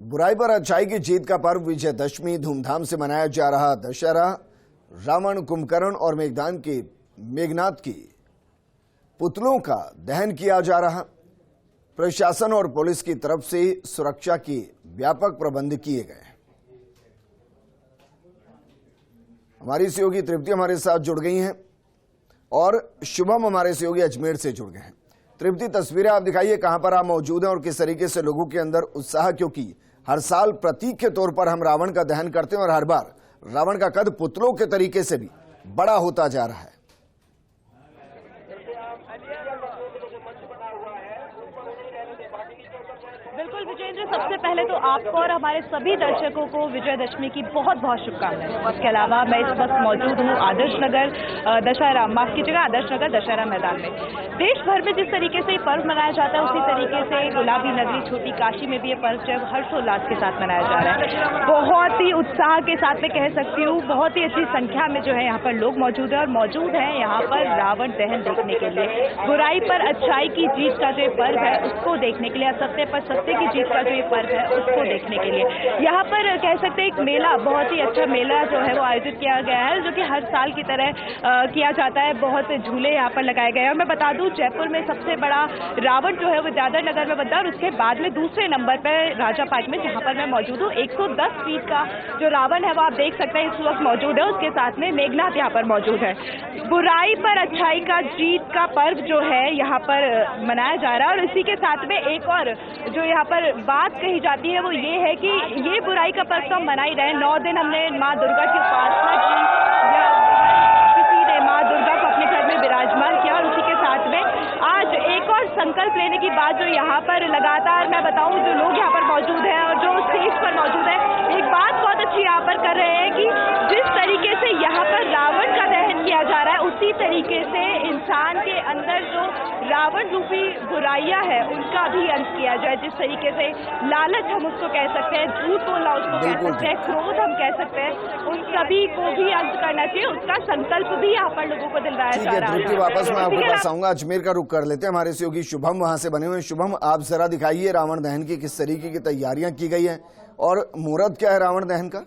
बुराई पर अच्छाई की जीत का पर्व विजयदशमी धूमधाम से मनाया जा रहा दशहरा रावण, कुंभकर्ण और मेघनाथ की पुतलों का दहन किया जा रहा। प्रशासन और पुलिस की तरफ से सुरक्षा के व्यापक प्रबंध किए गए। हमारी सहयोगी तृप्ति हमारे साथ जुड़ गई हैं और शुभम हमारे सहयोगी अजमेर से जुड़ गए हैं। तृप्ति, तस्वीरें आप दिखाइए, कहां पर आप मौजूद हैं और किस तरीके से लोगों के अंदर उत्साह, क्योंकि हर साल प्रतीक के तौर पर हम रावण का दहन करते हैं और हर बार रावण का कद पुतलों के तरीके से भी बड़ा होता जा रहा है। बिल्कुल विजेंद्र, सबसे पहले तो आपको और हमारे सभी दर्शकों को विजयदशमी की बहुत बहुत शुभकामनाएं। इसके अलावा मैं इस वक्त मौजूद हूँ आदर्श नगर दशहरा मैदान में। देश भर में जिस तरीके से पर्व मनाया जाता है उसी तरीके से गुलाबी नगरी छोटी काशी में भी ये पर्व जो हर्षोल्लास के साथ मनाया जा रहा है। बहुत ही उत्साह के साथ मैं कह सकती हूँ, बहुत ही अच्छी संख्या में जो है यहाँ पर लोग मौजूद है और मौजूद है यहाँ पर रावण दहन देखने के लिए। बुराई पर अच्छाई की जीत का जो पर्व है उसको देखने के लिए, असत्य पर सत्य की जीत का जो ये पर्व है उसको देखने के लिए यहाँ पर कह सकते हैं एक मेला, बहुत ही अच्छा मेला जो है वो आयोजित किया गया है, जो कि हर साल की तरह किया जाता है। बहुत झूले यहाँ पर लगाए गए हैं और मैं बता दूं जयपुर में सबसे बड़ा रावण जो है वो दादर नगर में बनता है और उसके बाद में दूसरे नंबर पर राजा पार्क में, जहाँ पर मैं मौजूद हूँ, 110 फीट का जो रावण है वो आप देख सकते हैं इस वक्त मौजूद है। उसके साथ में मेघनाथ यहाँ पर मौजूद है। बुराई पर अच्छाई का जीत का पर्व जो है यहाँ पर मनाया जा रहा है और इसी के साथ में एक और जो यहाँ पर बात कही जाती है वो ये है कि ये बुराई का पर्व तो मना ही रहे। 9 दिन हमने माँ दुर्गा की उपासना की, किसी ने माँ दुर्गा को अपने घर में विराजमान किया और उसी के साथ में आज एक और संकल्प लेने की बात जो यहाँ पर लगातार मैं बताऊं जो लोग यहाँ पर मौजूद हैं और जो स्टेज पर मौजूद है, एक बात बहुत अच्छी यहाँ पर कर रहे हैं कि जिस तरीके से यहाँ पर रावण का दहन किया जा रहा है उसी तरीके से इंसान के अंदर जो रावण रूपी बुराइयां है उनका भी अंत किया जाए। जिस तरीके से लालच हम उसको कह सकते हैं, झूठ बोलना उसको कह सकते हैं, क्रोध हम कह सकते हैं, उन सभी को भी अंत करना चाहिए। उसका संकल्प भी यहाँ पर लोगों को दिलवाया जा रहा है। वापस मैं आपके पास आऊंगा, अजमेर का रुख कर लेते हैं। हमारे सहयोगी शुभम वहां से बने हुए। शुभम, आप जरा दिखाइए रावण दहन की किस तरीके की तैयारियां की गई है और मुहूर्त क्या है रावण दहन का?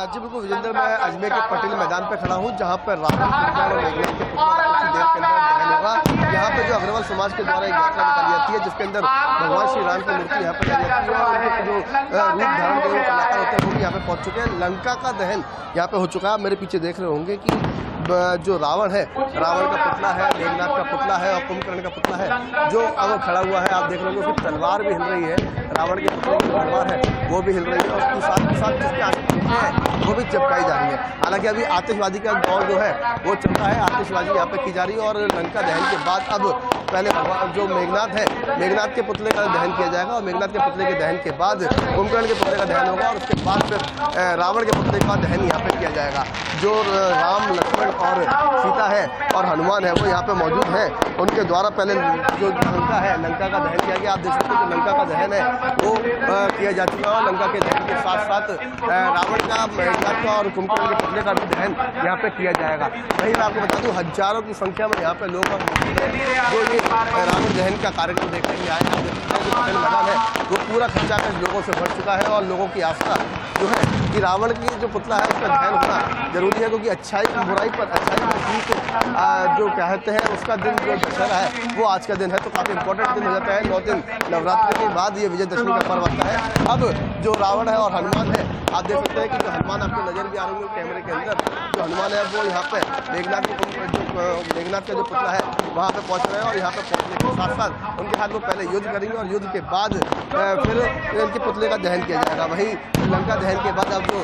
जी बिल्कुल विजेंद्र, मैं अजमेर के पटेल मैदान पर खड़ा हूँ जहाँ पर रावण और मेघनाथ के पुतलों का कुछ देर के अंदर दहन होगा। यहाँ पे जो अग्रवाल समाज के द्वारा एक यात्रा निकाली जाती है जिसके अंदर भगवान श्री राम की मूर्ति यहाँ पर लाई जाती है और उनके जो रूप धारण के कलाकार होते हैं वो भी यहाँ पे पहुँच चुके हैं। लंका का दहन यहाँ पे हो चुका है। आप मेरे पीछे देख रहे होंगे कि जो रावण है, रावण का पुतला है, मेघनाथ का पुतला है और कुंभकर्ण का पुतला है जो अब खड़ा हुआ है। आप देख रहे होंगे उसकी तलवार भी हिल रही है, रावण के पुतले की तलवार है वो भी हिल रही है और उसके साथ ही साथ जिसके आंखें हैं वो भी चिपकाई जा रही है। हालांकि अभी आतिशबाजी का दौर जो है वो चल रहा है, आतिशबाजी यहाँ पे की जा रही है और लंका दहन के बाद अब पहले भगवान जो मेघनाथ है, मेघनाथ के पुतले का दहन किया जाएगा और मेघनाथ के पुतले के दहन के बाद कुंभकर्ण के पुतले का दहन होगा और उसके बाद फिर रावण के पुतले का दहन यहाँ पे किया जाएगा। जो राम, लक्ष्मण और सीता है और हनुमान है वो यहाँ पे मौजूद हैं, उनके द्वारा पहले जो लंका है, लंका का दहन किया गया। आप देख सकते हैं जो लंका का दहन है वो किया जा चुका है और लंका के दहन के साथ साथ रावण का, मेघनाथ का और कुंभकर्ण के पुतले का भी दहन यहाँ पे किया जाएगा। वहीं मैं आपको बता दूं हजारों की संख्या में यहाँ पे लोग जो ये रावण दहन का कार्यक्रम देखने के लिए आए हैं। मैदान है वो पूरा खर्चा कर लोगों से भर चुका है और लोगों की आस्था जो है कि रावण की जो पुतला है उसका दहन होना जरूरी है, क्योंकि अच्छाई की बुराई पर अच्छाई की जीत जो कहते हैं उसका दिन जो दशहरा है वो आज का दिन है, तो काफ़ी इंपॉर्टेंट दिन हो जाता है। 9 दिन नवरात्रि के बाद ये विजयदशमी का पर्व आता है। अब जो रावण है और हनुमान है, आप देख सकते हैं कि जो हनुमान आपको नजर भी आ रही है कैमरे के अंदर, जो हनुमान है वो यहाँ पे मेघनाथ का जो पुतला है वहाँ पे पहुँच रहे हैं और यहाँ पे पहुँचने के साथ साथ उनके हाथ वो पहले युद्ध करेंगे और युद्ध के बाद फिर इनके पुतले का दहन किया जाएगा। वहीं लंका दहन के बाद अब जो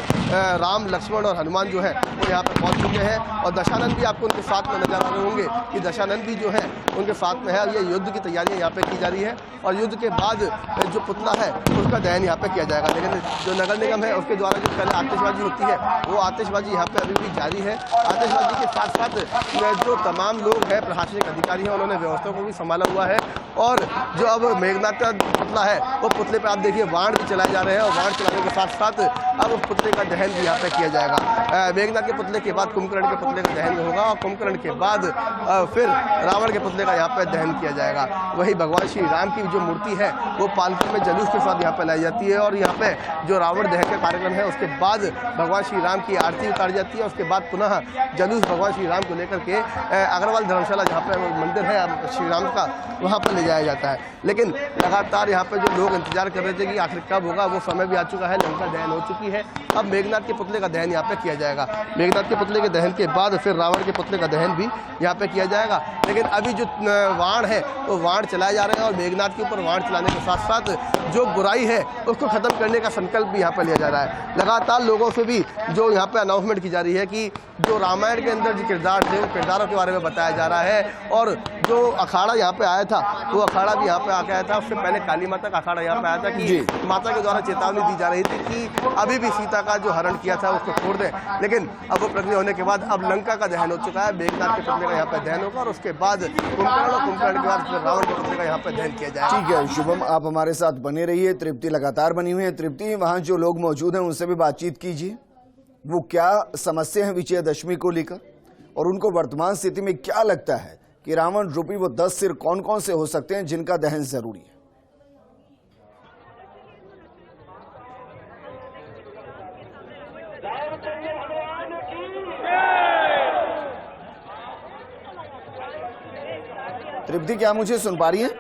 राम, लक्ष्मण और हनुमान जो है वो यहाँ पे पहुँच चुके हैं और दशानंद भी आपको उनके साथ में नजर आ रहे होंगे कि दशानंद भी जो है उनके साथ में है। ये युद्ध की तैयारियां यहाँ पे की जा रही है और युद्ध के बाद जो पुतला है उसका दहन यहाँ पे किया जाएगा। लेकिन जो नगर निगम है उसके द्वारा जो पहले आतिशबाजी होती है वो आतिशबाजी यहाँ पे अभी भी जारी है। आतिशबाजी के साथ साथ जो तमाम लोग हैं, प्रशासनिक अधिकारी हैं, उन्होंने व्यवस्था को भी संभाला हुआ है और जो अब मेघनाथ का पुतला है वो पुतले पर आप देखिए बाण भी चलाए जा रहे हैं और बाण चलाने के साथ साथ अब उस पुतले का दहन भी यहाँ पे किया जाएगा। मेघनाथ के पुतले के बाद कुंभकर्ण के पुतले का दहन होगा और कुंभकर्ण के बाद फिर रावण के पुतले का यहाँ पे दहन किया जाएगा। वही भगवान श्री राम की जो मूर्ति है वो पालकी में जुलूस के साथ यहाँ पे लाई जाती है और यहाँ पे जो रावण दहन का कार्यक्रम है उसके बाद भगवान श्री राम की आरती उतारी जाती है। उसके बाद पुनः जुलूस भगवान श्री राम को लेकर के अग्रवाल धर्मशाला जहाँ पे मंदिर है श्री राम का वहाँ पर ले जाया जाता है। लेकिन लगातार यहाँ पे जो लोग इंतजार कर रहे थे कि आखिर कब होगा, वो समय भी आ चुका है, लंका दहन हो चुकी है। अब मेघनाथ के पुतले का दहन यहाँ पे किया जाएगा। मेघनाथ के पुतले के दहन के बाद फिर रावण के पुतले का दहन भी यहाँ पे किया जाएगा। लेकिन अभी जो वाण है वो वाण चलाए जा रहे हैं और मेघनाथ के ऊपर वाण चलाने के साथ साथ जो बुराई है उसको खत्म करने का संकल्प भी यहाँ पे लिया जा रहा है। लगातार लोगों से भी जो यहाँ पे अनाउंसमेंट की जा रही है कि जो रामायण के अंदर जो किरदार थे वो किरदारों के बारे में बताया जा रहा है और जो अखाड़ा यहाँ पे आया था वो अखाड़ा भी यहाँ पे आके आया था। उससे पहले काली माता का अखाड़ा यहाँ पे आया था कि माता के द्वारा चेतावनी दी जा रही थी कि अभी भी सीता का जो हरण किया था उसको छोड़ दें। लेकिन अब वो प्रक्रिया होने के बाद अब लंका का दहन हो चुका है। मेघनाथ के पुतले का यहाँ पे दहन होगा और उसके बाद कुंभकर्ण और कुंभकर्ण के बाद फिर रावण के पुतले का यहाँ पे दहन किया जाएगा। ठीक है शुभम, आप हमारे साथ बने रहिए। तृप्ति लगातार बनी हुई है। तृप्ति, वहां जो लोग मौजूद हैं उनसे भी बातचीत कीजिए। वो क्या समस्या है विजयदशमी को लेकर और उनको वर्तमान स्थिति में क्या लगता है कि रावण रूपी वो 10 सिर कौन कौन से हो सकते हैं जिनका दहन जरूरी है? तृप्ति, क्या मुझे सुन पा रही हैं?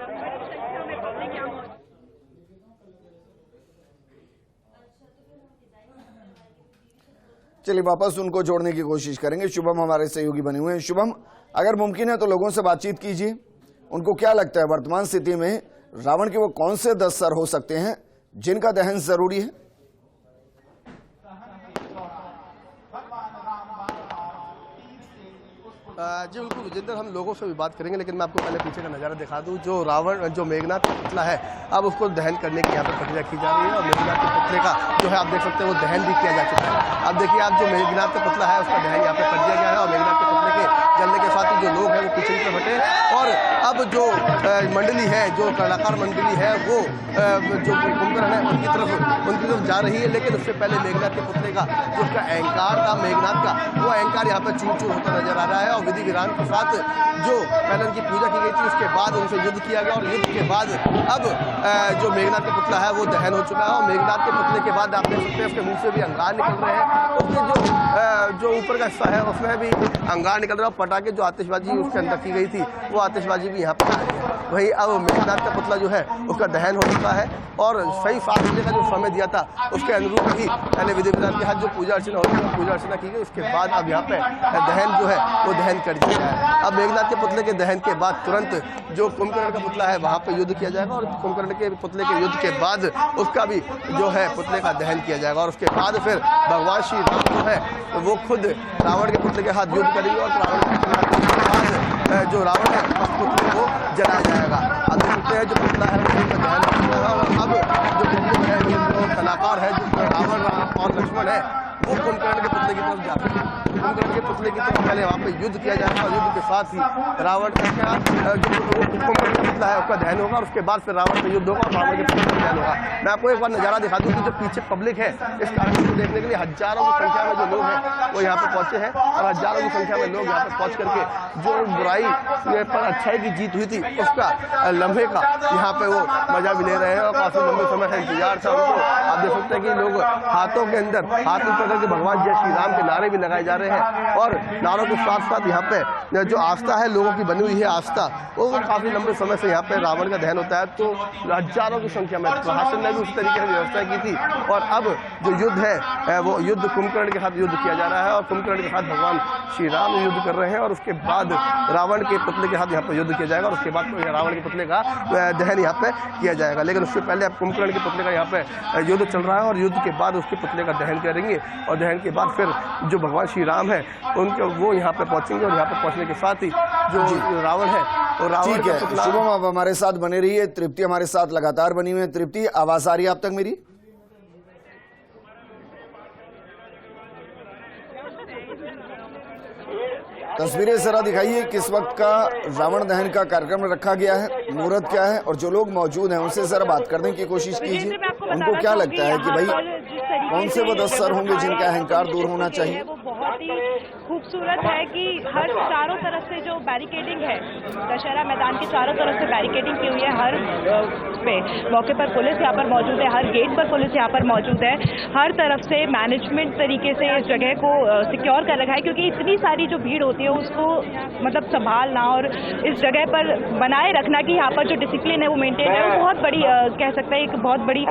चलिए वापस उनको जोड़ने की कोशिश करेंगे। शुभम हमारे सहयोगी बने हुए हैं। शुभम, अगर मुमकिन है तो लोगों से बातचीत कीजिए। उनको क्या लगता है वर्तमान स्थिति में रावण के वो कौन से 10 सर हो सकते हैं जिनका दहन जरूरी है? जी बिल्कुल विजेंद्र, हम लोगों से भी बात करेंगे लेकिन मैं आपको पहले पीछे का नज़ारा दिखा दूं। जो रावण जो मेघनाथ का पुतला है अब उसको दहन करने की यहाँ पर प्रक्रिया की जा रही है और मेघनाथ के पुतले का जो है आप देख सकते हैं वो दहन भी किया जा चुका है। अब देखिए आप जो मेघनाथ का पुतला है उसका दहन यहाँ पे कर दिया गया है और मेघनाथ के पुतले के जलने के साथ ही जो लोग हैं वो पीछे की तरफ हटे और अब जो मंडली है, जो कलाकार मंडली है वो जो कुंभकर्ण है उनकी तरफ जा रही है। लेकिन उससे पहले मेघनाथ के पुतले का जो उसका अहंकार था मेघनाथ का, वो अहंकार यहाँ पे चूर चूर होता नजर आ रहा है और विधि विधान के साथ जो पहले उनकी पूजा की गई थी उसके बाद उनसे युद्ध किया गया और युद्ध के बाद अब जो मेघनाथ का पुतला है वो दहन हो चुका है और मेघनाथ के पुतले के बाद आप देख सकते हैं उसके मुंह से भी अंगार निकल रहे हैं। उसके जो ऊपर का हिस्सा है उसमें भी अंगार निकल रहा है और पटाखे जो आतिशबाजी उसके अंदर की गई थी वो आतिशबाजी भी यहाँ पर आ रही है। वही अब मेघनाथ का पुतला जो है उसका दहन हो चुका है और सही 7 बजे का जो समय दिया था उसके अनुरूप ही पहले विधि विधान के साथ जो पूजा अर्चना होती है पूजा अर्चना की गई। उसके बाद अब यहाँ पे दहन जो है वो दहन कर दिया गया है। अब मेघनाथ के पुतले के दहन के बाद तुरंत जो कुंभकर्ण का पुतला है वहाँ पे युद्ध किया जाएगा और कुंभकर्ण के पुतले के युद्ध के बाद उसका भी जो है पुतले का दहन किया जाएगा और उसके बाद फिर भगवान श्री राम जो है वो खुद रावण के पुतले के हाथ युद्ध करेंगे और रावण के पुतले के बाद जो रावण है उस पुतले को जलाया जाएगा। अब देख सकते हैं जो पुतला है उसका दहन किया जाएगा और अब जो पुतले है जो कलाकार है जो रावण और लक्ष्मण है वो कुंभकर्ण के पुतले की तरफ जाते हैं। कुंभकर्ण के पुतले की तरफ पहले वहाँ पे युद्ध किया जाएगा और युद्ध के साथ ही रावण का जो कुंभकर्ण का पुतला है उसका दहन होगा और उसके बाद फिर रावण का युद्ध होगा और रावण के पुतले का दहन होगा। मैं आपको एक बार नज़ारा दिखा दूँ कि जो पीछे पब्लिक है इस कार्यक्रम को देखने के लिए हजारों की संख्या में जो लोग हैं वो यहाँ पे पहुंचे हैं और हजारों की संख्या में लोग यहाँ पे पहुंच करके जो बुराई पर अच्छाई की जीत हुई थी उसका लम्हे का यहाँ पे वो मजा भी ले रहे हैं और काफी लंबे समय से इंतजार था उनको। आप देख सकते हैं कि लोग हाथों के अंदर हाथ ऊपर करके भगवान जय श्री राम के नारे भी लगाए जा रहे हैं और नारों के साथ साथ यहाँ पे जो आस्था है लोगों की बनी हुई है आस्था वो काफी लंबे समय से यहाँ पे रावण का दहन होता है। तो हजारों की संख्या में प्रशासन ने भी उस तरीके से व्यवस्था की थी और अब जो युद्ध है वो युद्ध कुंभकर्ण के साथ युद्ध किया जा रहा है और कुंभकर्ण के साथ भगवान श्री राम युद्ध कर रहे हैं और उसके बाद रावण के पुतले के साथ यहाँ पे युद्ध किया जाएगा और उसके बाद रावण के पुतले का दहन यहाँ पे किया जाएगा। लेकिन उससे पहले अब कुंभकर्ण के पुतले का यहाँ पे युद्ध चल रहा है और युद्ध के बाद उसके पुतले का दहन करेंगे और दहन के बाद फिर जो भगवान श्री राम है उनके वो यहाँ पे पहुंचेंगे और यहाँ पे पहुंचने के साथ ही जो रावण है वो रावण ठीक है। शुभम, आप हमारे साथ बने रहिए। तृप्ति हमारे साथ लगातार बनी हुई है। तृप्ति, आवाज आ रही है आप तक मेरी? तस्वीरें जरा दिखाइए किस वक्त का रावण दहन का कार्यक्रम रखा गया है, मुहूर्त क्या है और जो लोग मौजूद हैं उनसे जरा बात करने की कोशिश कीजिए। उनको क्या लगता है कि भाई तरीके कौन से वो 10 सर होंगे जिनका अहंकार दूर होना चाहिए? वो बहुत ही खूबसूरत है कि हर चारों तरफ से जो बैरिकेडिंग है, दशहरा मैदान के चारों तरफ से बैरिकेडिंग की हुई है। हर पे मौके पर पुलिस यहाँ पर मौजूद है, हर गेट पर पुलिस यहाँ पर मौजूद है। हर तरफ से मैनेजमेंट तरीके से इस जगह को सिक्योर कर रखा है, क्योंकि इतनी सारी जो भीड़ होती है उसको मतलब संभालना और इस जगह पर बनाए रखना कि यहाँ पर जो डिसिप्लिन है वो मेंटेन है, वो बहुत बड़ी कह सकते हैं एक बहुत बड़ी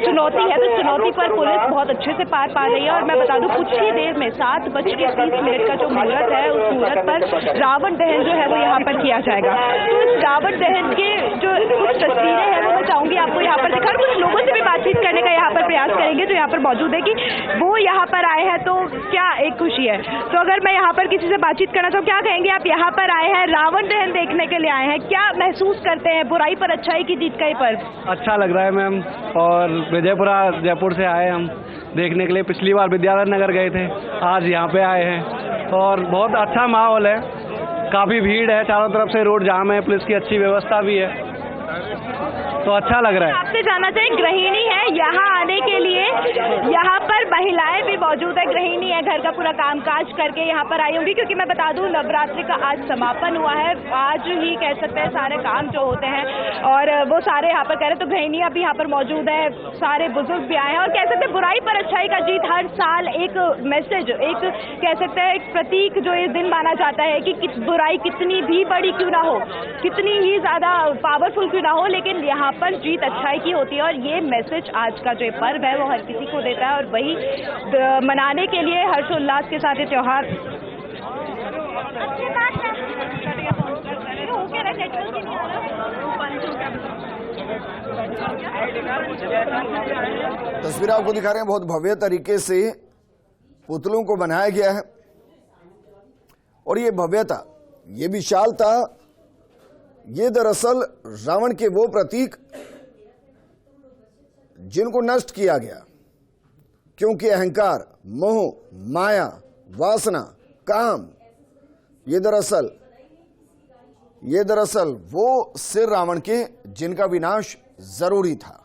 चुनौती है। तो चुनौती पर पुलिस बहुत अच्छे से पार पा रही है। और मैं बता दूं कुछ ही देर में 7:30 का जो मुहूर्त है, उस मुहूर्त पर रावण दहन जो है वो यहाँ पर किया जाएगा। तो इस रावण दहन के जो कुछ तस्वीरें हैं वो मैं चाहूंगी आपको यहाँ पर दिखा। कुछ लोगों से भी बातचीत करने का यहाँ पर प्रयास करेंगे जो यहाँ पर मौजूद है कि वो यहाँ पर आए हैं तो क्या एक खुशी है। तो अगर मैं यहाँ पर किसी से बातचीत करना चाहूँ, क्या कहेंगे आप? यहाँ पर आए हैं, रावण दहन देखने के लिए आए हैं, क्या महसूस करते हैं? बुराई पर अच्छाई की जीत का ये पर्व अच्छा लग रहा है मैम। और विजयपुरा जयपुर से आए हम देखने के लिए। पिछली बार विद्याधर नगर गए थे, आज यहाँ पे आए हैं और बहुत अच्छा माहौल है। काफ़ी भीड़ है, चारों तरफ से रोड जाम है, पुलिस की अच्छी व्यवस्था भी है, तो अच्छा लग रहा है। आपसे जानना चाहिए, गृहिणी है यहाँ आने के लिए, यहाँ पर महिलाएं भी मौजूद है, गृहिणी है, घर का पूरा कामकाज करके यहाँ पर आई होंगी, क्योंकि मैं बता दूं नवरात्रि का आज समापन हुआ है। आज ही कह सकते हैं सारे काम जो होते हैं और वो सारे यहाँ पर कह रहे हैं। तो गृहिणियां भी यहाँ पर मौजूद है, सारे बुजुर्ग भी आए हैं और कह सकते हैं बुराई पर अच्छाई का जीत। हर साल एक मैसेज, एक कह सकते हैं एक प्रतीक जो इस दिन माना जाता है कि बुराई कितनी भी बड़ी क्यों ना हो, कितनी ही ज्यादा पावरफुल क्यों ना हो, लेकिन यहाँ पर जीत अच्छाई की होती है। और ये मैसेज आज का जो पर्व है वो हर किसी को देता है और वही मनाने के लिए हर्षोल्लास के साथ ये त्योहार तस्वीर आपको दिखा रहे हैं। बहुत भव्य तरीके से पुतलों को बनाया गया है और ये भव्यता, ये विशालता, ये दरअसल रावण के वो प्रतीक जिनको नष्ट किया गया, क्योंकि अहंकार, मोह, माया, वासना, काम, ये दरअसल वो सिर रावण के जिनका विनाश जरूरी था।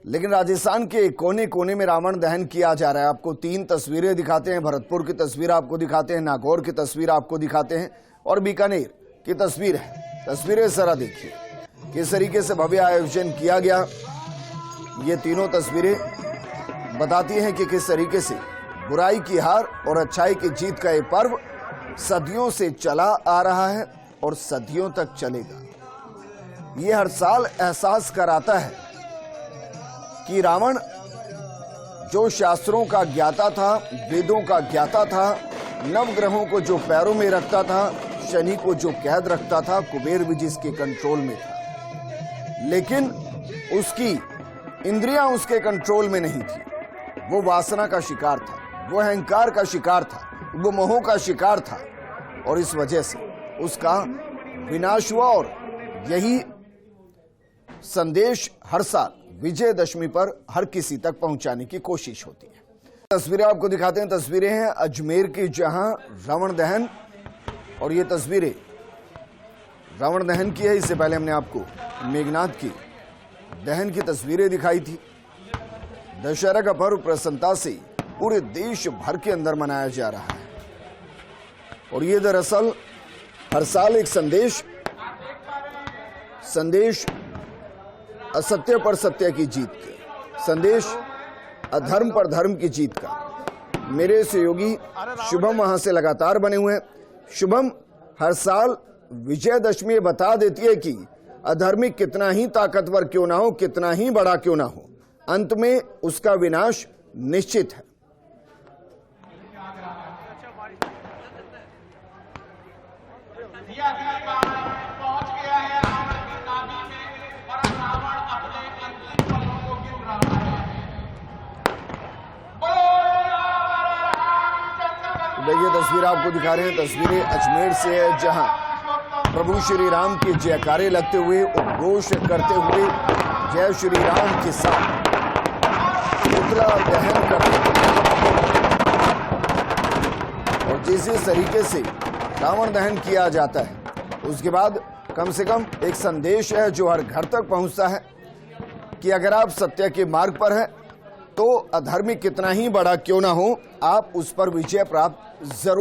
लेकिन राजस्थान के कोने कोने में रावण दहन किया जा रहा है। आपको 3 तस्वीरें दिखाते हैं। भरतपुर की तस्वीर आपको दिखाते हैं, नागौर की तस्वीर आपको दिखाते हैं और बीकानेर की तस्वीर है। तस्वीरें जरा देखिए किस तरीके से भव्य आयोजन किया गया। ये तीनों तस्वीरें बताती हैं कि किस तरीके से बुराई की हार और अच्छाई की जीत का ये पर्व सदियों से चला आ रहा है और सदियों तक चलेगा। ये हर साल एहसास कराता है कि रावण जो शास्त्रों का ज्ञाता था, वेदों का ज्ञाता था, नवग्रहों को जो पैरों में रखता था, शनि को जो कैद रखता था, कुबेर भी जिसके कंट्रोल में था, लेकिन उसकी इंद्रियां उसके कंट्रोल में नहीं थी। वो वासना का शिकार था, वो अहंकार का शिकार था, वो मोह का शिकार था और इस वजह से उसका विनाश हुआ। और यही संदेश हर साल विजयदशमी पर हर किसी तक पहुंचाने की कोशिश होती है। तस्वीरें आपको दिखाते हैं। तस्वीरें हैं अजमेर की, जहां रावण दहन, और ये तस्वीरें रावण दहन की है। इससे पहले हमने आपको मेघनाथ की दहन की तस्वीरें दिखाई थी। दशहरा का पर्व प्रसन्नता से पूरे देश भर के अंदर मनाया जा रहा है और ये दरअसल हर साल एक संदेश असत्य पर सत्य की जीत का, संदेश अधर्म पर धर्म की जीत का। मेरे सहयोगी शुभम वहां से लगातार बने हुए हैं। शुभम, हर साल विजयदशमी बता देती है कि अधर्मिक कितना ही ताकतवर क्यों ना हो, कितना ही बड़ा क्यों ना हो, अंत में उसका विनाश निश्चित है। देखिए तस्वीर आपको दिखा रहे हैं। तस्वीरें अजमेर से है, जहां प्रभु श्री राम के जयकारे लगते हुए, उद्घोष करते हुए जय श्री राम के साथ पुतला दहन करते और जिस तरीके से रावण दहन किया जाता है, उसके बाद कम से कम एक संदेश है जो हर घर तक पहुंचता है कि अगर आप सत्य के मार्ग पर हैं तो अधर्मी कितना ही बड़ा क्यों ना हो, आप उस पर विजय प्राप्त जरूर